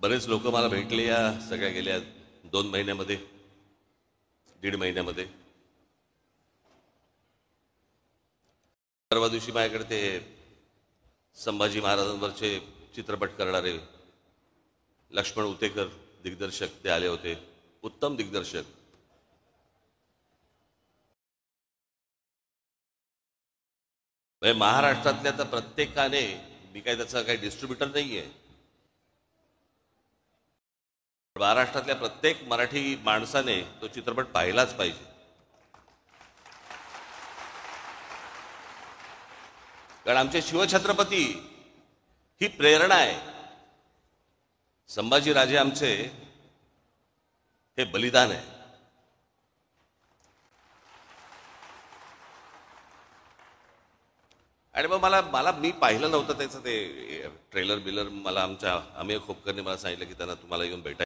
बरेच लोक मला भेटले या सगळ्या गेल्या 2 महिन्यामध्ये, 1.5 महिन्यामध्ये. परवा दिवशी माझ्याकडे ते संभाजी महाराजांवरचे चित्रपट करणारे लक्ष्मण उतेकर दिग्दर्शक ते आले होते. उत्तम दिग्दर्शक. महाराष्ट्रातल्या तर प्रत्येकाने, मी काही त्याचा काही डिस्ट्रीब्युटर नाहीये, महाराष्ट्रातल्या प्रत्येक मराठी माणसाने तो चित्रपट पाहिलाच पाहिजे. कारण आमचे शिवछत्रपती ही प्रेरणा आहे. संभाजीराजे आमचे हे बलिदान आहे. आणि मग मला मी पाहिलं नव्हतं त्याचं ते ट्रेलर बिलर. मला आमच्या अमेय खोपकरने मला सांगितलं की त्यांना तुम्हाला येऊन भेटायचं.